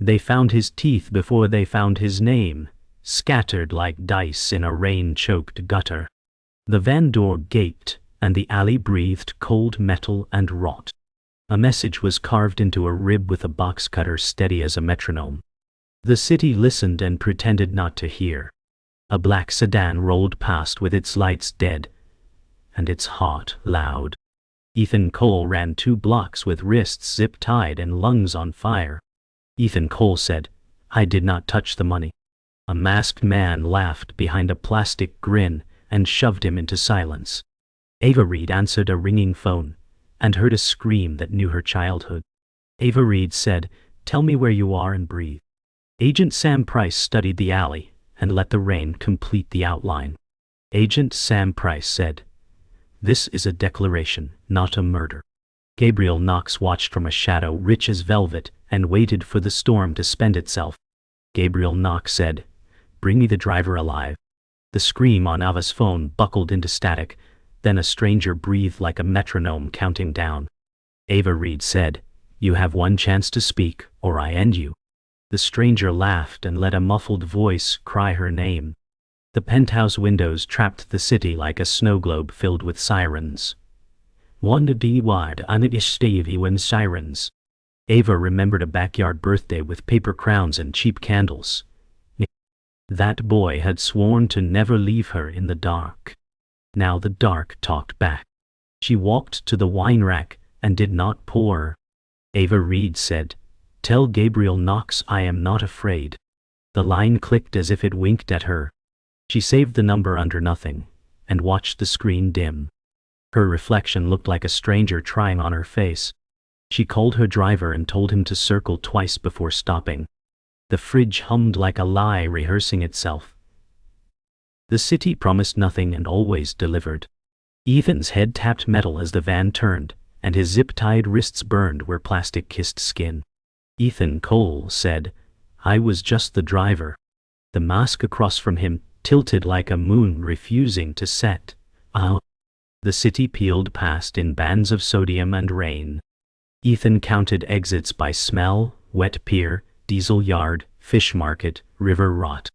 They found his teeth before they found his name, scattered like dice in a rain-choked gutter. The van door gaped, and the alley breathed cold metal and rot. A message was carved into a rib with a box cutter steady as a metronome. The city listened and pretended not to hear. A black sedan rolled past with its lights dead, and its heart loud. Ethan Cole ran 2 blocks with wrists zip-tied and lungs on fire. Ethan Cole said, "I did not touch the money." A masked man laughed behind a plastic grin and shoved him into silence. Ava Reed answered a ringing phone and heard a scream that knew her childhood. Ava Reed said, "Tell me where you are and breathe." Agent Sam Price studied the alley and let the rain complete the outline. Agent Sam Price said, "This is a declaration, not a murder." Gabriel Knox watched from a shadow rich as velvet and waited for the storm to spend itself. Gabriel Knox said, "Bring me the driver alive." The scream on Ava's phone buckled into static, then a stranger breathed like a metronome counting down. Ava Reed said, "You have 1 chance to speak, or I end you." The stranger laughed and let a muffled voice cry her name. The penthouse windows trapped the city like a snow globe filled with sirens. Wanda D. Ward Stevie when sirens. Ava remembered a backyard birthday with paper crowns and cheap candles. That boy had sworn to never leave her in the dark. Now the dark talked back. She walked to the wine rack and did not pour. Ava Reed said, "Tell Gabriel Knox I am not afraid." The line clicked as if it winked at her. She saved the number under nothing and watched the screen dim. Her reflection looked like a stranger trying on her face. She called her driver and told him to circle twice before stopping. The fridge hummed like a lie rehearsing itself. The city promised nothing and always delivered. Ethan's head tapped metal as the van turned, and his zip-tied wrists burned where plastic kissed skin. Ethan Cole said, "I was just the driver." The mask across from him tilted like a moon refusing to set. The city peeled past in bands of sodium and rain. Ethan counted exits by smell: wet pier, diesel yard, fish market, river rot.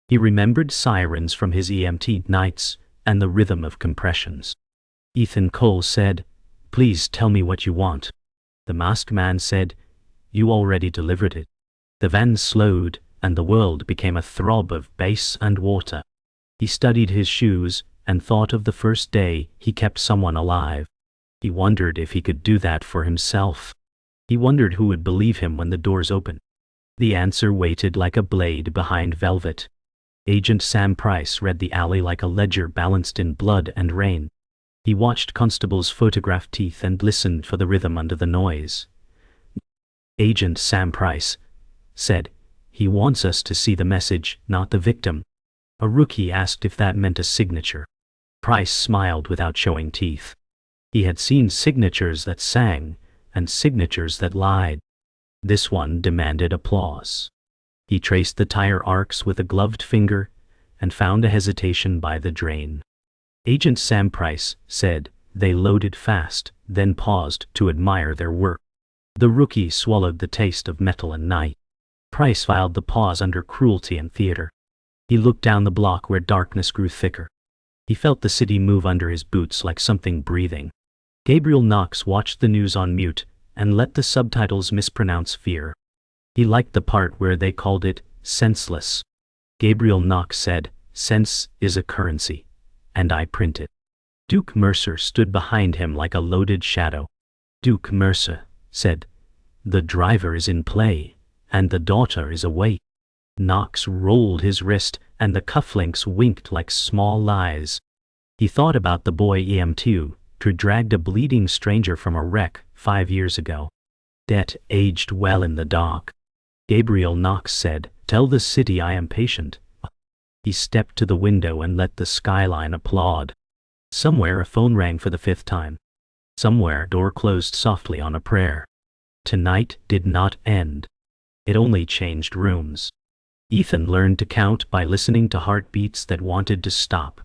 He remembered sirens from his EMT nights and the rhythm of compressions. Ethan Cole said, "Please tell me what you want." The masked man said, "You already delivered it." The van slowed, and the world became a throb of bass and water. He studied his shoes and thought of the first day he kept someone alive. He wondered if he could do that for himself. He wondered who would believe him when the doors opened. The answer waited like a blade behind velvet. Agent Sam Price read the alley like a ledger balanced in blood and rain. He watched constables photograph teeth and listened for the rhythm under the noise. Agent Sam Price said, "He wants us to see the message, not the victim." A rookie asked if that meant a signature. Price smiled without showing teeth. He had seen signatures that sang and signatures that lied. This one demanded applause. He traced the tire arcs with a gloved finger and found a hesitation by the drain. Agent Sam Price said, "They loaded fast," then paused to admire their work. The rookie swallowed the taste of metal and night. Price filed the pause under cruelty and theater. He looked down the block where darkness grew thicker. He felt the city move under his boots like something breathing. Gabriel Knox watched the news on mute and let the subtitles mispronounce fear. He liked the part where they called it senseless. Gabriel Knox said, "Sense is a currency, and I print it." Duke Mercer stood behind him like a loaded shadow. Duke Mercer said, "The driver is in play, and the daughter is awake." Knox rolled his wrist, and the cufflinks winked like small lies. He thought about the boy EM2 who dragged a bleeding stranger from a wreck 5 years ago. Debt aged well in the dark. Gabriel Knox said, "Tell the city I am patient." He stepped to the window and let the skyline applaud. Somewhere a phone rang for the 5th time. Somewhere a door closed softly on a prayer. Tonight did not end. It only changed rooms. Ethan learned to count by listening to heartbeats that wanted to stop.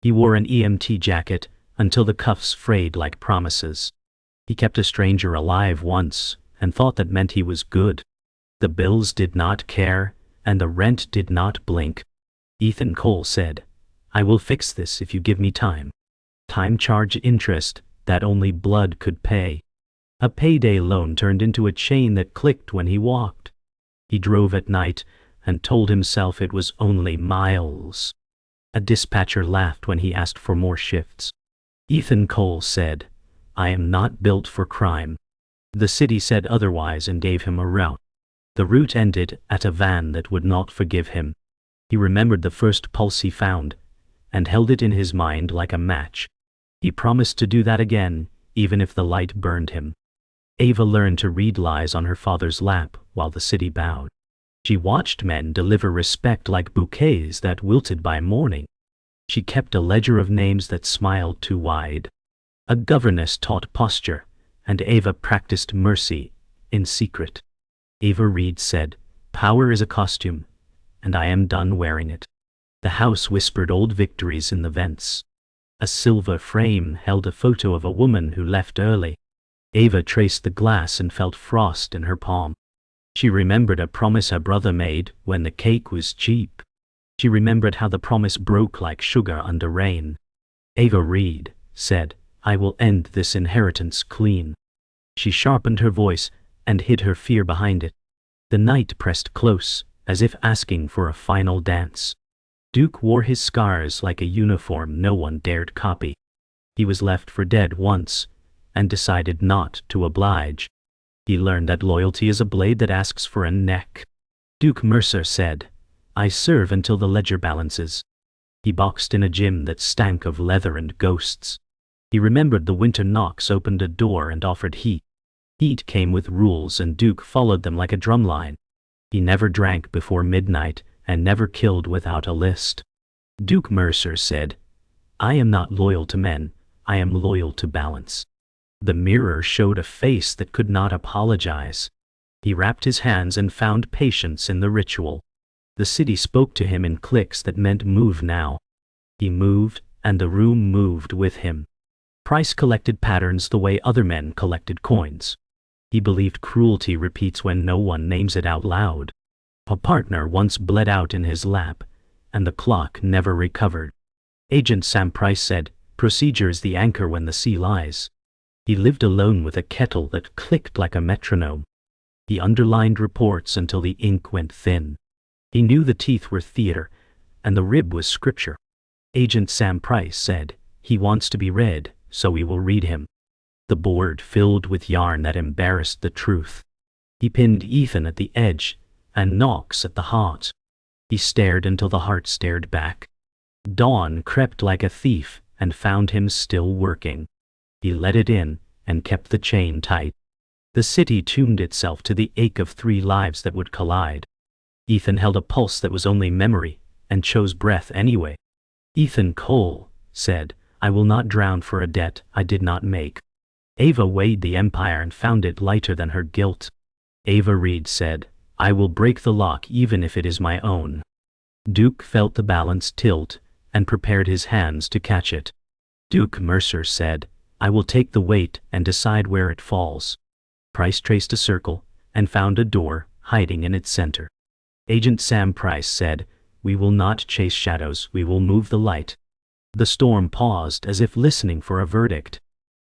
He wore an EMT jacket until the cuffs frayed like promises. He kept a stranger alive once, and thought that meant he was good. The bills did not care, and the rent did not blink. Ethan Cole said, "I will fix this if you give me time." Time charge interest that only blood could pay. A payday loan turned into a chain that clicked when he walked. He drove at night and told himself it was only miles. A dispatcher laughed when he asked for more shifts. Ethan Cole said, "I am not built for crime." The city said otherwise and gave him a route. The route ended at a van that would not forgive him. He remembered the first pulse he found, and held it in his mind like a match. He promised to do that again, even if the light burned him. Ava learned to read lies on her father's lap while the city bowed. She watched men deliver respect like bouquets that wilted by morning. She kept a ledger of names that smiled too wide. A governess taught posture, and Ava practiced mercy in secret. Ava Reed said, "Power is a costume, and I am done wearing it." The house whispered old victories in the vents. A silver frame held a photo of a woman who left early. Ava traced the glass and felt frost in her palm. She remembered a promise her brother made when the cake was cheap. She remembered how the promise broke like sugar under rain. Ava Reed said, "I will end this inheritance clean." She sharpened her voice and hid her fear behind it. The night pressed close, as if asking for a final dance. Duke wore his scars like a uniform no one dared copy. He was left for dead once, and decided not to oblige. He learned that loyalty is a blade that asks for a neck. Duke Mercer said, "I serve until the ledger balances." He boxed in a gym that stank of leather and ghosts. He remembered the winter knocks opened a door and offered heat. Heat came with rules and Duke followed them like a drumline. He never drank before midnight and never killed without a list. Duke Mercer said, "I am not loyal to men, I am loyal to balance." The mirror showed a face that could not apologize. He wrapped his hands and found patience in the ritual. The city spoke to him in clicks that meant move now. He moved, and the room moved with him. Price collected patterns the way other men collected coins. He believed cruelty repeats when no one names it out loud. A partner once bled out in his lap, and the clock never recovered. Agent Sam Price said, "Procedure is the anchor when the sea lies." He lived alone with a kettle that clicked like a metronome. He underlined reports until the ink went thin. He knew the teeth were theater, and the rib was scripture. Agent Sam Price said, "He wants to be read, so we will read him." The board filled with yarn that embarrassed the truth. He pinned Ethan at the edge, and Knox at the heart. He stared until the heart stared back. Dawn crept like a thief and found him still working. He let it in and kept the chain tight. The city tuned itself to the ache of 3 lives that would collide. Ethan held a pulse that was only memory and chose breath anyway. Ethan Cole said, "I will not drown for a debt I did not make." Ava weighed the empire and found it lighter than her guilt. Ava Reed said, "I will break the lock even if it is my own." Duke felt the balance tilt and prepared his hands to catch it. Duke Mercer said, "I will take the weight and decide where it falls." Price traced a circle and found a door hiding in its center. Agent Sam Price said, "We will not chase shadows, we will move the light." The storm paused as if listening for a verdict.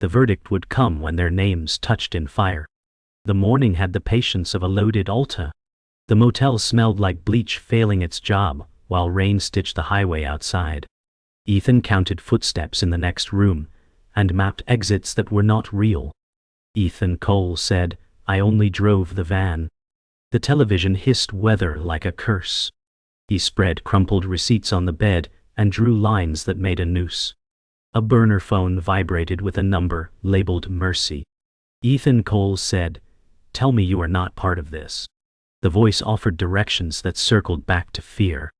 The verdict would come when their names touched in fire. The morning had the patience of a loaded altar. The motel smelled like bleach failing its job, while rain stitched the highway outside. Ethan counted footsteps in the next room, and mapped exits that were not real. Ethan Cole said, "I only drove the van." The television hissed weather like a curse. He spread crumpled receipts on the bed and drew lines that made a noose. A burner phone vibrated with a number labeled Mercy. Ethan Cole said, "Tell me you are not part of this." The voice offered directions that circled back to fear.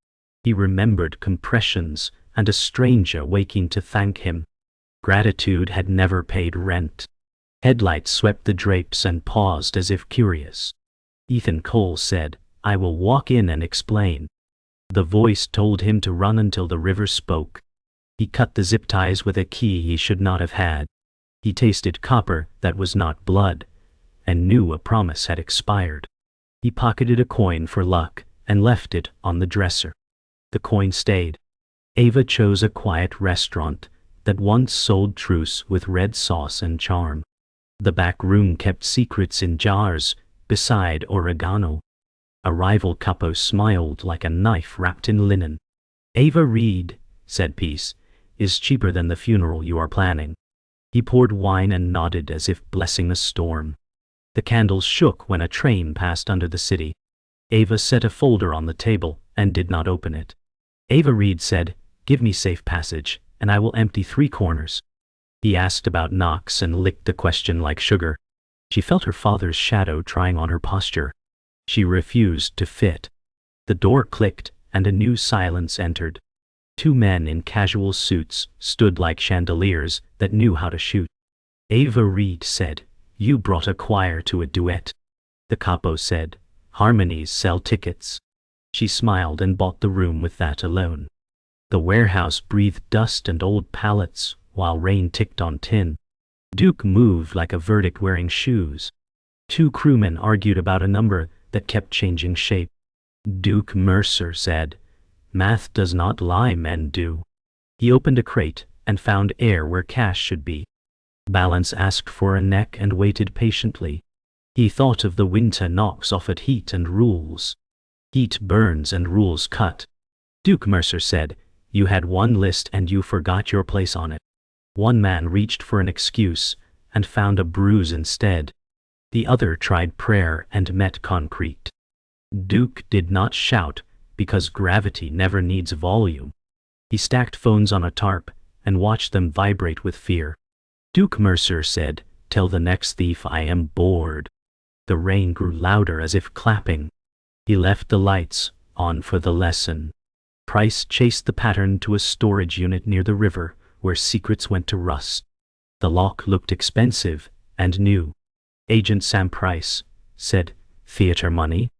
He remembered compressions and a stranger waking to thank him. Gratitude had never paid rent. Headlights swept the drapes and paused as if curious. Ethan Cole said, "I will walk in and explain." The voice told him to run until the river spoke. He cut the zip ties with a key he should not have had. He tasted copper that was not blood, and knew a promise had expired. He pocketed a coin for luck and left it on the dresser. The coin stayed. Ava chose a quiet restaurant that once sold truce with red sauce and charm. The back room kept secrets in jars beside oregano. A rival capo smiled like a knife wrapped in linen. Ava Reed, said Peace, is cheaper than the funeral you are planning. He poured wine and nodded as if blessing a storm. The candles shook when a train passed under the city. Ava set a folder on the table and did not open it. Ava Reed said, "Give me safe passage, and I will empty 3 corners." He asked about Knox and licked the question like sugar. She felt her father's shadow trying on her posture. She refused to fit. The door clicked, and a new silence entered. 2 men in casual suits stood like chandeliers that knew how to shoot. Ava Reed said, "You brought a choir to a duet." The capo said, "Harmonies sell tickets." She smiled and bought the room with that alone. The warehouse breathed dust and old pallets while rain ticked on tin. Duke moved like a verdict wearing shoes. 2 crewmen argued about a number that kept changing shape. Duke Mercer said, "Math does not lie, men do." He opened a crate and found air where cash should be. Balance asked for a neck and waited patiently. He thought of the winter knocks off at heat and rules. Heat burns and rules cut. Duke Mercer said, "You had one list and you forgot your place on it." One man reached for an excuse and found a bruise instead. The other tried prayer and met concrete. Duke did not shout because gravity never needs volume. He stacked phones on a tarp and watched them vibrate with fear. Duke Mercer said, "Tell the next thief I am bored." The rain grew louder as if clapping. He left the lights on for the lesson. Price chased the pattern to a storage unit near the river where secrets went to rust. The lock looked expensive and new. Agent Sam Price said, "Theater money?"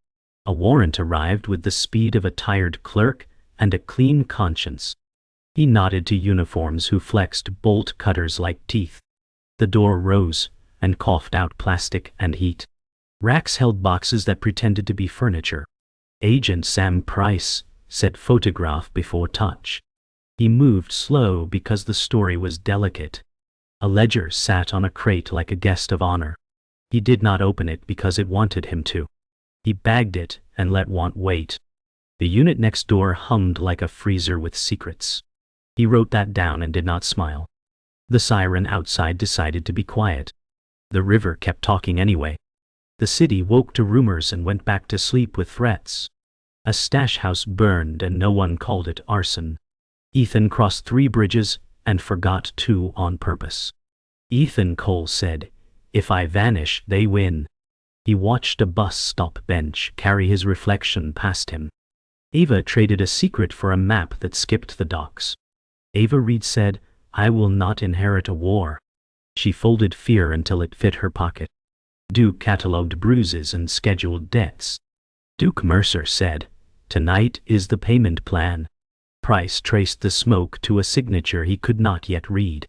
A warrant arrived with the speed of a tired clerk and a clean conscience. He nodded to uniforms who flexed bolt cutters like teeth. The door rose and coughed out plastic and heat. Racks held boxes that pretended to be furniture. Agent Sam Price said, "Photograph before touch." He moved slow because the story was delicate. A ledger sat on a crate like a guest of honor. He did not open it because it wanted him to. He bagged it and let want wait. The unit next door hummed like a freezer with secrets. He wrote that down and did not smile. The siren outside decided to be quiet. The river kept talking anyway. The city woke to rumors and went back to sleep with threats. A stash house burned and no one called it arson. Ethan crossed 3 bridges and forgot 2 on purpose. Ethan Cole said, "If I vanish, they win." He watched a bus stop bench carry his reflection past him. Ava traded a secret for a map that skipped the docks. Ava Reed said, "I will not inherit a war." She folded fear until it fit her pocket. Duke catalogued bruises and scheduled debts. Duke Mercer said, "Tonight is the payment plan." Price traced the smoke to a signature he could not yet read.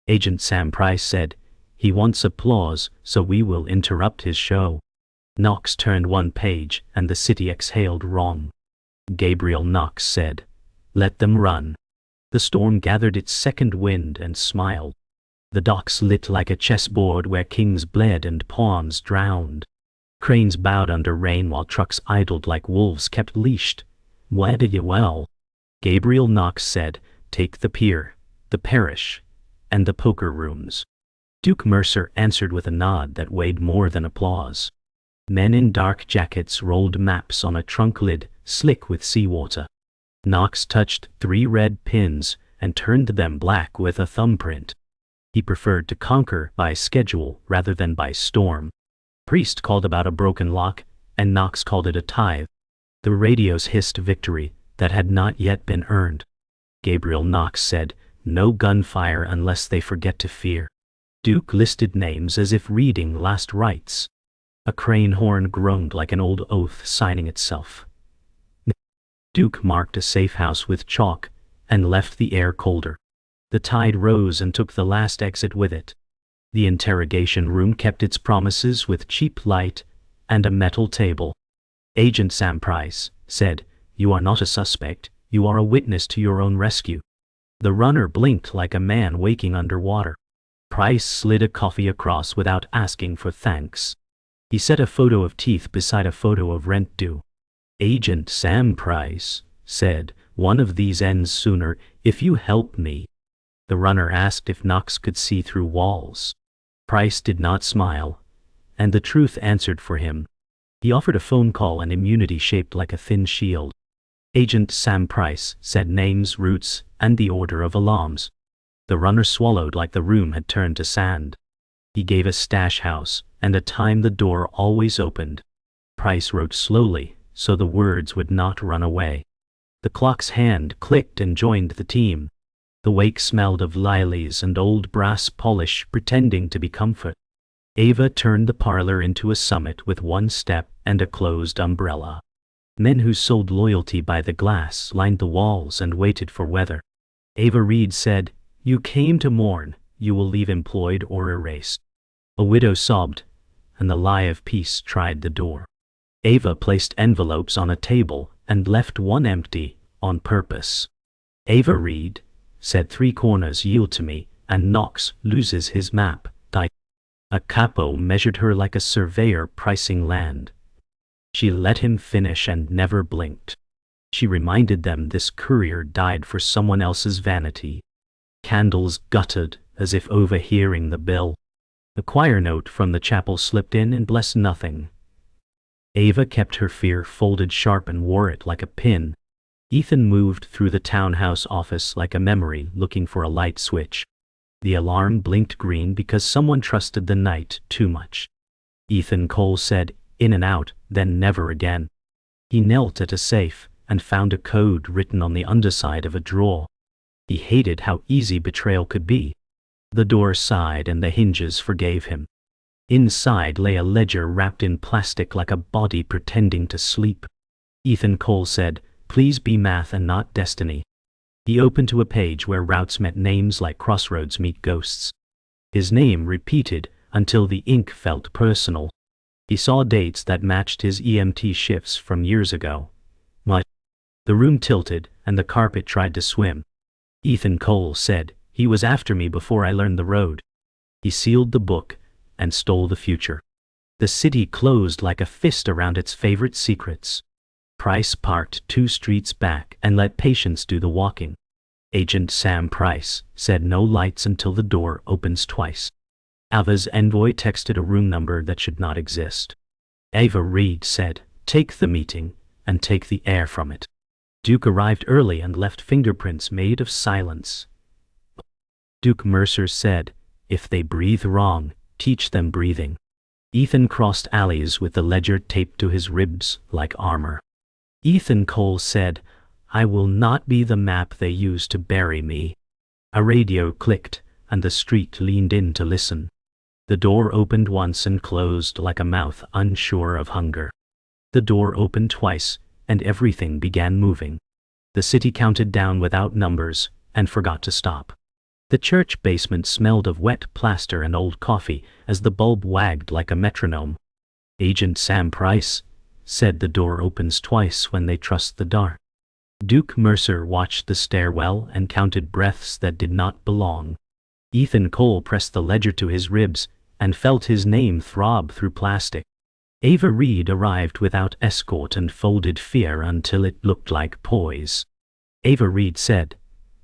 Agent Sam Price said, "He wants applause, so we will interrupt his show." Knox turned 1 page and the city exhaled wrong. Gabriel Knox said, "Let them run." The storm gathered its second wind and smiled. The docks lit like a chessboard where kings bled and pawns drowned. Cranes bowed under rain while trucks idled like wolves kept leashed. Well, Gabriel Knox said, "Take the pier, the parish, and the poker rooms." Duke Mercer answered with a nod that weighed more than applause. Men in dark jackets rolled maps on a trunk lid, slick with seawater. Knox touched 3 red pins and turned them black with a thumbprint. He preferred to conquer by schedule rather than by storm. Priest called about a broken lock, and Knox called it a tithe. The radios hissed victory that had not yet been earned. Gabriel Knox said, "No gunfire unless they forget to fear." Duke listed names as if reading last rites. A crane horn groaned like an old oath signing itself. Duke marked a safe house with chalk and left the air colder. The tide rose and took the last exit with it. The interrogation room kept its promises with cheap light and a metal table. Agent Sam Price said, "You are not a suspect, you are a witness to your own rescue." The runner blinked like a man waking underwater. Price slid a coffee across without asking for thanks. He set a photo of teeth beside a photo of rent due. Agent Sam Price said, "One of these ends sooner if you help me." The runner asked if Knox could see through walls. Price did not smile, and the truth answered for him. He offered a phone call and immunity shaped like a thin shield. Agent Sam Price said names, routes, and the order of alarms. The runner swallowed like the room had turned to sand. He gave a stash house and a time the door always opened. Price wrote slowly, so the words would not run away. The clock's hand clicked and joined the team. The wake smelled of lilies and old brass polish pretending to be comfort. Ava turned the parlor into a summit with one step and a closed umbrella. Men who sold loyalty by the glass lined the walls and waited for weather. Ava Reed said, "You came to mourn, you will leave employed or erased." A widow sobbed, and the lie of peace tried the door. Ava placed envelopes on a table and left one empty, on purpose. Ava Reed said, "Three corners yield to me, and Knox loses his map." A capo measured her like a surveyor pricing land. She let him finish and never blinked. She reminded them this courier died for someone else's vanity. Candles guttered as if overhearing the bill. The choir note from the chapel slipped in and blessed nothing. Ava kept her fear folded sharp and wore it like a pin. Ethan moved through the townhouse office like a memory looking for a light switch. The alarm blinked green because someone trusted the night too much. Ethan Cole said, "In and out, then never again." He knelt at a safe and found a code written on the underside of a drawer. He hated how easy betrayal could be. The door sighed and the hinges forgave him. Inside lay a ledger wrapped in plastic like a body pretending to sleep. Ethan Cole said, "Please be math and not destiny." He opened to a page where routes met names like crossroads meet ghosts. His name repeated until the ink felt personal. He saw dates that matched his EMT shifts from years ago. What? The room tilted and the carpet tried to swim. Ethan Cole said, "He was after me before I learned the road." He sealed the book and stole the future. The city closed like a fist around its favorite secrets. Price parked 2 streets back and let patience do the walking. Agent Sam Price said, "No lights until the door opens twice." Ava's envoy texted a room number that should not exist. Ava Reed said, "Take the meeting and take the air from it." Duke arrived early and left fingerprints made of silence. Duke Mercer said, "If they breathe wrong, teach them breathing." Ethan crossed alleys with the ledger taped to his ribs like armor. Ethan Cole said, "I will not be the map they use to bury me." A radio clicked, and the street leaned in to listen. The door opened once and closed like a mouth unsure of hunger. The door opened twice, and everything began moving. The city counted down without numbers, and forgot to stop. The church basement smelled of wet plaster and old coffee as the bulb wagged like a metronome. Agent Sam Price said, "The door opens twice when they trust the dark." Duke Mercer watched the stairwell and counted breaths that did not belong. Ethan Cole pressed the ledger to his ribs and felt his name throb through plastic. Ava Reed arrived without escort and folded fear until it looked like poise. Ava Reed said,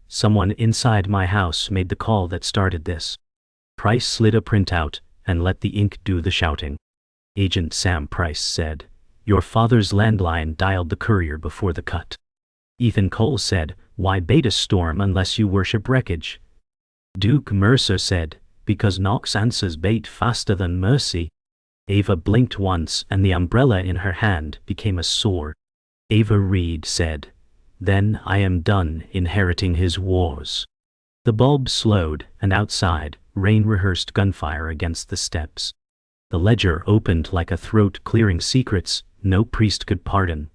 "Someone inside my house made the call that started this." Price slid a printout and let the ink do the shouting. Agent Sam Price said, "Your father's landline dialed the courier before the cut." Ethan Cole said, "Why bait a storm unless you worship wreckage?" Duke Mercer said, "Because Knox answers bait faster than mercy." Ava blinked once and the umbrella in her hand became a sword. Ava Reed said, "Then I am done inheriting his wars." The bulb slowed, and outside, rain rehearsed gunfire against the steps. The ledger opened like a throat clearing secrets no priest could pardon.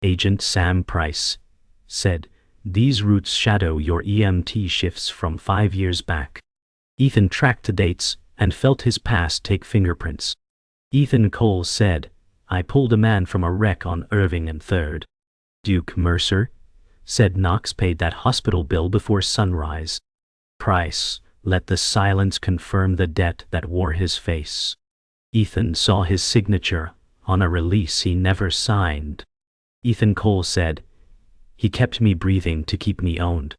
Agent Sam Price said, "These routes shadow your EMT shifts from 5 years back." Ethan tracked the dates and felt his past take fingerprints. Ethan Cole said, I pulled a man from a wreck on Irving and 3rd. Duke Mercer said Knox paid that hospital bill before sunrise. Price let the silence confirm the debt that wore his face. Ethan saw his signature on a release he never signed. Ethan Cole said, he kept me breathing to keep me owned.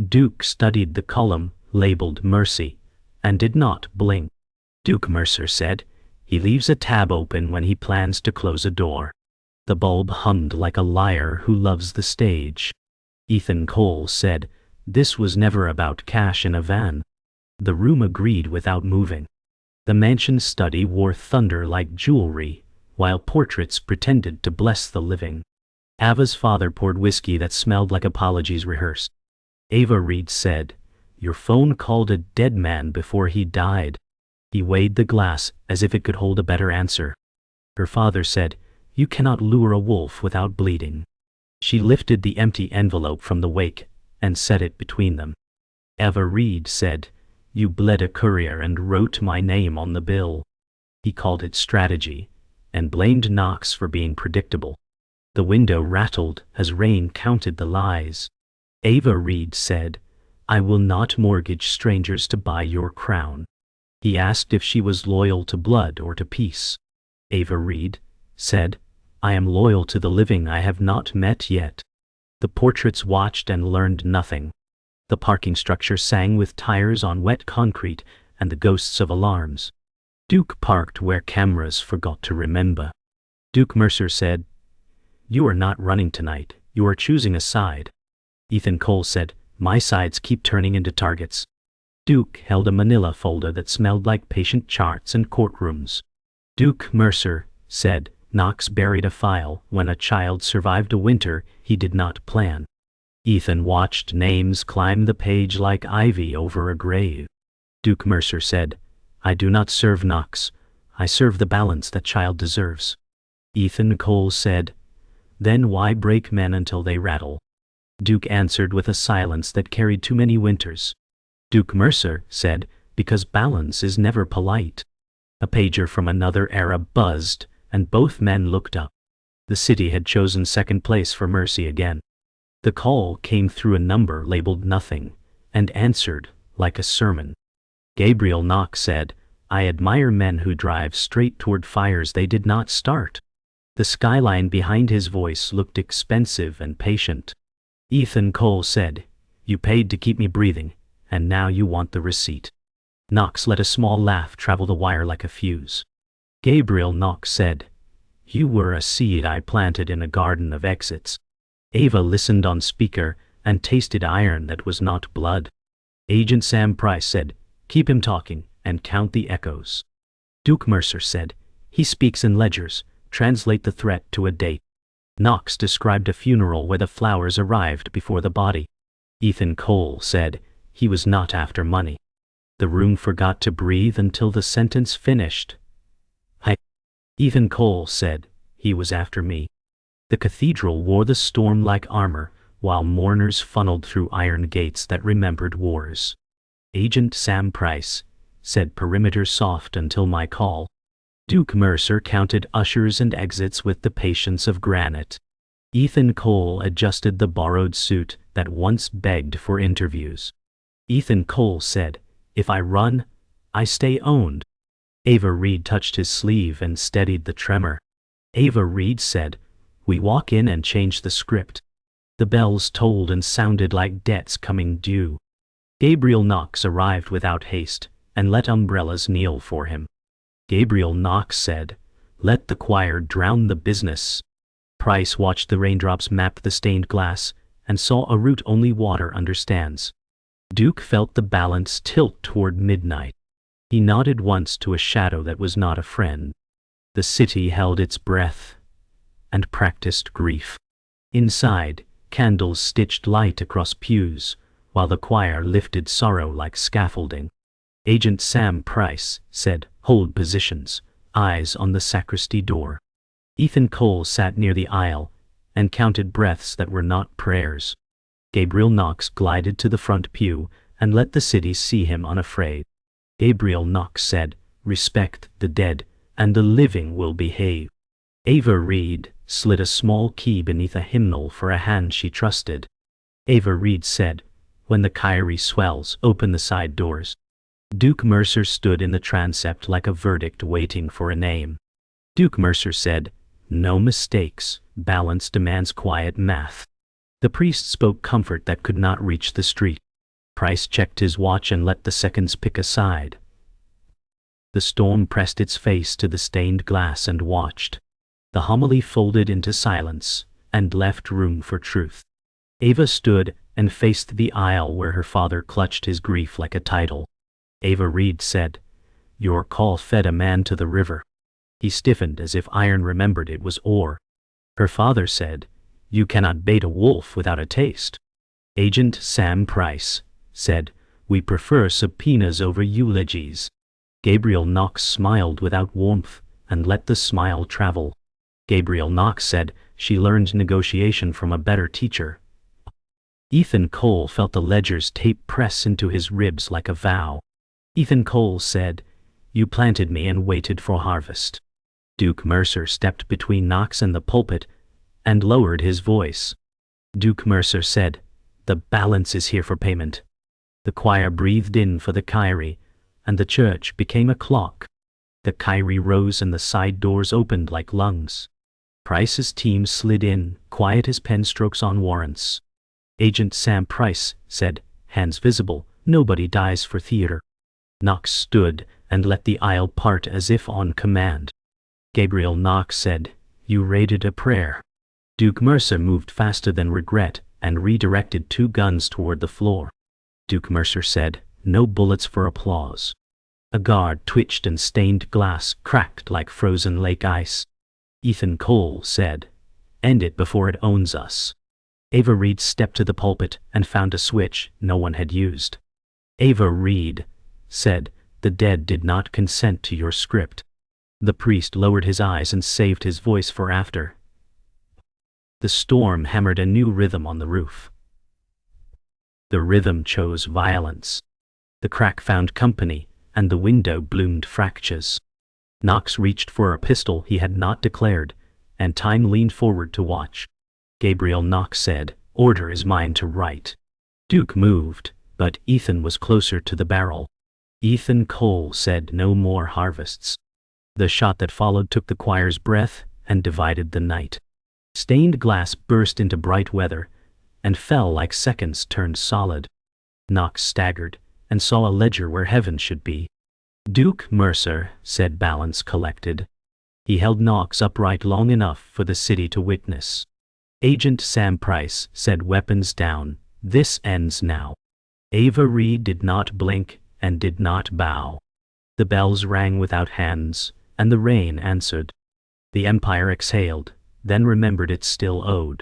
Duke studied the column labeled Mercy and did not blink. Duke Mercer said, he leaves a tab open when he plans to close a door. The bulb hummed like a liar who loves the stage. Ethan Cole said, this was never about cash in a van. The room agreed without moving. The mansion study wore thunder like jewelry, while portraits pretended to bless the living. Ava's father poured whiskey that smelled like apologies rehearsed. Ava Reed said, your phone called a dead man before he died. He weighed the glass as if it could hold a better answer. Her father said, you cannot lure a wolf without bleeding. She lifted the empty envelope from the wake and set it between them. Ava Reed said, you bled a courier and wrote my name on the bill. He called it strategy and blamed Knox for being predictable. The window rattled as rain counted the lies. Ava Reed said, I will not mortgage strangers to buy your crown. He asked if she was loyal to blood or to peace. Ava Reed said, I am loyal to the living I have not met yet. The portraits watched and learned nothing. The parking structure sang with tires on wet concrete and the ghosts of alarms. Duke parked where cameras forgot to remember. Duke Mercer said, you are not running tonight, you are choosing a side. Ethan Cole said, my sides keep turning into targets. Duke held a manila folder that smelled like patient charts and courtrooms. Duke Mercer said, Knox buried a file when a child survived a winter he did not plan. Ethan watched names climb the page like ivy over a grave. Duke Mercer said, I do not serve Knox, I serve the balance that child deserves. Ethan Cole said, then why break men until they rattle? Duke answered with a silence that carried too many winters. Duke Mercer said, because balance is never polite. A pager from another era buzzed, and both men looked up. The city had chosen second place for Mercy again. The call came through a number labeled nothing, and answered like a sermon. Gabriel Knox said, I admire men who drive straight toward fires they did not start. The skyline behind his voice looked expensive and patient. Ethan Cole said, you paid to keep me breathing, and now you want the receipt. Knox let a small laugh travel the wire like a fuse. Gabriel Knox said, you were a seed I planted in a garden of exits. Ava listened on speaker and tasted iron that was not blood. Agent Sam Price said, keep him talking and count the echoes. Duke Mercer said, he speaks in ledgers, translate the threat to a date. Knox described a funeral where the flowers arrived before the body. Ethan Cole said, he was not after money. The room forgot to breathe until the sentence finished. Ethan Cole said, he was after me. The cathedral wore the storm like armor, while mourners funneled through iron gates that remembered wars. Agent Sam Price said, perimeter soft until my call. Duke Mercer counted ushers and exits with the patience of granite. Ethan Cole adjusted the borrowed suit that once begged for interviews. Ethan Cole said, if I run, I stay owned. Ava Reed touched his sleeve and steadied the tremor. Ava Reed said, we walk in and change the script. The bells tolled and sounded like debts coming due. Gabriel Knox arrived without haste and let umbrellas kneel for him. Gabriel Knox said, let the choir drown the business. Price watched the raindrops map the stained glass and saw a route only water understands. Duke felt the balance tilt toward midnight. He nodded once to a shadow that was not a friend. The city held its breath and practiced grief. Inside, candles stitched light across pews, while the choir lifted sorrow like scaffolding. Agent Sam Price said, hold positions, eyes on the sacristy door. Ethan Cole sat near the aisle and counted breaths that were not prayers. Gabriel Knox glided to the front pew and let the city see him unafraid. Gabriel Knox said, respect the dead, and the living will behave. Ava Reed slid a small key beneath a hymnal for a hand she trusted. Ava Reed said, when the Kyrie swells, open the side doors. Duke Mercer stood in the transept like a verdict waiting for a name. Duke Mercer said, no mistakes, balance demands quiet math. The priest spoke comfort that could not reach the street. Price checked his watch and let the seconds pick a side. The storm pressed its face to the stained glass and watched. The homily folded into silence and left room for truth. Ava stood and faced the aisle where her father clutched his grief like a title. Ava Reed said, your call fed a man to the river. He stiffened as if iron remembered it was ore. Her father said, you cannot bait a wolf without a taste. Agent Sam Price said, we prefer subpoenas over eulogies. Gabriel Knox smiled without warmth and let the smile travel. Gabriel Knox said she learned negotiation from a better teacher. Ethan Cole felt the ledger's tape press into his ribs like a vow. Ethan Cole said, you planted me and waited for harvest. Duke Mercer stepped between Knox and the pulpit and lowered his voice. Duke Mercer said, the balance is here for payment. The choir breathed in for the Kyrie, and the church became a clock. The Kyrie rose and the side doors opened like lungs. Price's team slid in, quiet as pen strokes on warrants. Agent Sam Price said, hands visible, nobody dies for theater. Knox stood and let the aisle part as if on command. Gabriel Knox said, you raided a prayer. Duke Mercer moved faster than regret and redirected 2 guns toward the floor. Duke Mercer said, no bullets for applause. A guard twitched and stained glass cracked like frozen lake ice. Ethan Cole said, end it before it owns us. Ava Reed stepped to the pulpit and found a switch no one had used. Ava Reed said, the dead did not consent to your script. The priest lowered his eyes and saved his voice for after. The storm hammered a new rhythm on the roof. The rhythm chose violence. The crack found company, and the window bloomed fractures. Knox reached for a pistol he had not declared, and time leaned forward to watch. Gabriel Knox said, order is mine to write. Duke moved, but Ethan was closer to the barrel. Ethan Cole said, no more harvests. The shot that followed took the choir's breath and divided the night. Stained glass burst into bright weather and fell like seconds turned solid. Knox staggered and saw a ledger where heaven should be. Duke Mercer said, balance collected. He held Knox upright long enough for the city to witness. Agent Sam Price said, weapons down, this ends now. Ava Reed did not blink and did not bow. The bells rang without hands, and the rain answered. The empire exhaled, then remembered it still owed.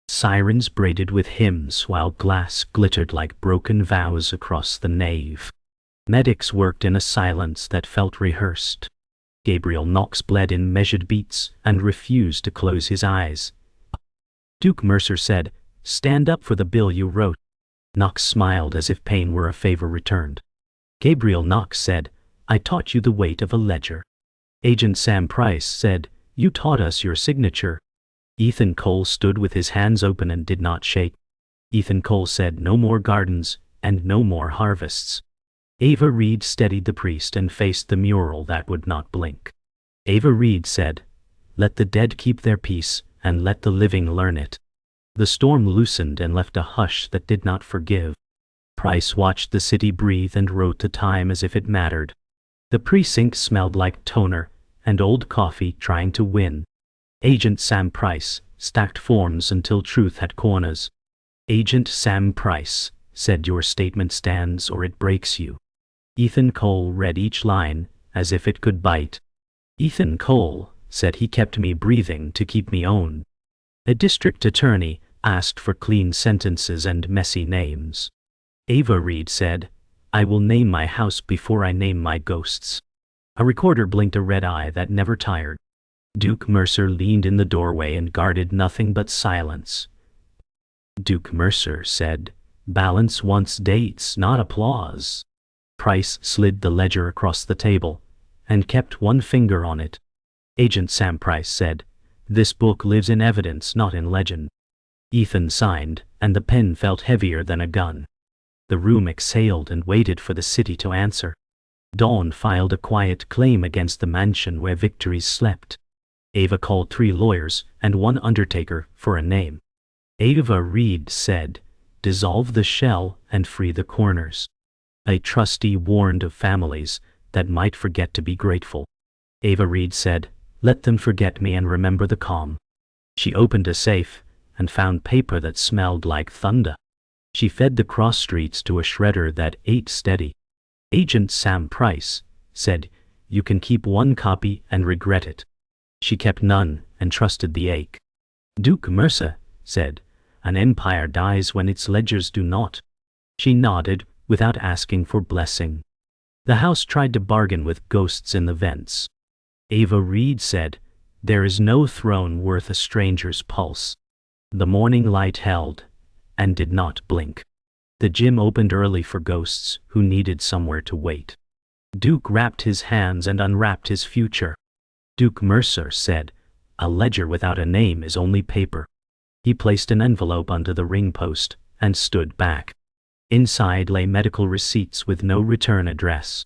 Sirens braided with hymns while glass glittered like broken vows across the nave. Medics worked in a silence that felt rehearsed. Gabriel Knox bled in measured beats and refused to close his eyes. Duke Mercer said, stand up for the bill you wrote. Knox smiled as if pain were a favor returned. Gabriel Knox said, I taught you the weight of a ledger. Agent Sam Price said, you taught us your signature. Ethan Cole stood with his hands open and did not shake. Ethan Cole said, no more gardens and no more harvests. Ava Reed steadied the priest and faced the mural that would not blink. Ava Reed said, let the dead keep their peace and let the living learn it. The storm loosened and left a hush that did not forgive. Price watched the city breathe and wrote the time as if it mattered. The precinct smelled like toner and old coffee trying to win. Agent Sam Price stacked forms until truth had corners. Agent Sam Price said, your statement stands or it breaks you. Ethan Cole read each line as if it could bite. Ethan Cole said, he kept me breathing to keep me owned. A district attorney asked for clean sentences and messy names. Ava Reed said, I will name my house before I name my ghosts. A recorder blinked a red eye that never tired. Duke Mercer leaned in the doorway and guarded nothing but silence. Duke Mercer said, Balance wants dates, not applause. Price slid the ledger across the table and kept one finger on it. Agent Sam Price said, "This book lives in evidence, not in legend." Ethan signed, and the pen felt heavier than a gun. The room exhaled and waited for the city to answer. Dawn filed a quiet claim against the mansion where victories slept. Ava called 3 lawyers and 1 undertaker for a name. Ava Reed said, "Dissolve the shell and free the corners." A trustee warned of families that might forget to be grateful. Ava Reed said, "Let them forget me and remember the calm." She opened a safe and found paper that smelled like thunder. She fed the cross streets to a shredder that ate steady. Agent Sam Price said, "You can keep 1 copy and regret it." She kept none and trusted the ache. Duke Mercer said, "An empire dies when its ledgers do not." She nodded without asking for blessing. The house tried to bargain with ghosts in the vents. Ava Reed said, "There is no throne worth a stranger's pulse." The morning light held and did not blink. The gym opened early for ghosts who needed somewhere to wait. Duke wrapped his hands and unwrapped his future. Duke Mercer said, "A ledger without a name is only paper." He placed an envelope under the ring post and stood back. Inside lay medical receipts with no return address.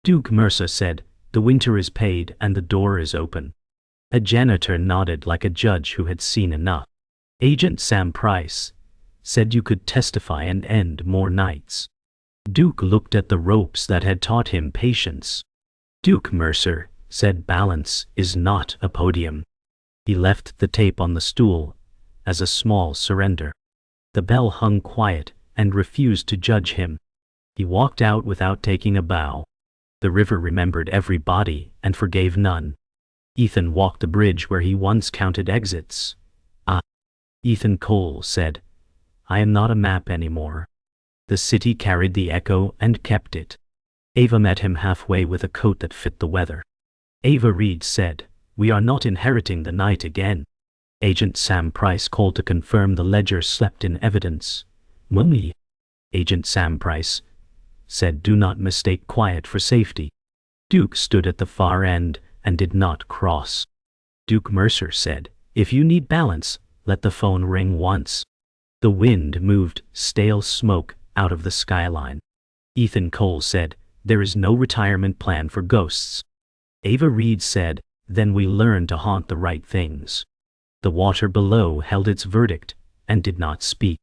Duke Mercer said, "The winter is paid and the door is open." A janitor nodded like a judge who had seen enough. Agent Sam Price said, "You could testify and end more nights." Duke looked at the ropes that had taught him patience. Duke Mercer said, "Balance is not a podium." He left the tape on the stool as a small surrender. The bell hung quiet and refused to judge him. He walked out without taking a bow. The river remembered every body and forgave none. Ethan walked the bridge where he once counted exits. Ethan Cole said, "I am not a map anymore." The city carried the echo and kept it. Ava met him halfway with a coat that fit the weather. Ava Reed said, "We are not inheriting the night again." Agent Sam Price called to confirm the ledger slept in evidence. "Mummy." Agent Sam Price said, "Do not mistake quiet for safety." Duke stood at the far end and did not cross. Duke Mercer said, "If you need balance, let the phone ring once." The wind moved stale smoke out of the skyline. Ethan Cole said, "There is no retirement plan for ghosts." Ava Reed said, "Then we learn to haunt the right things." The water below held its verdict and did not speak.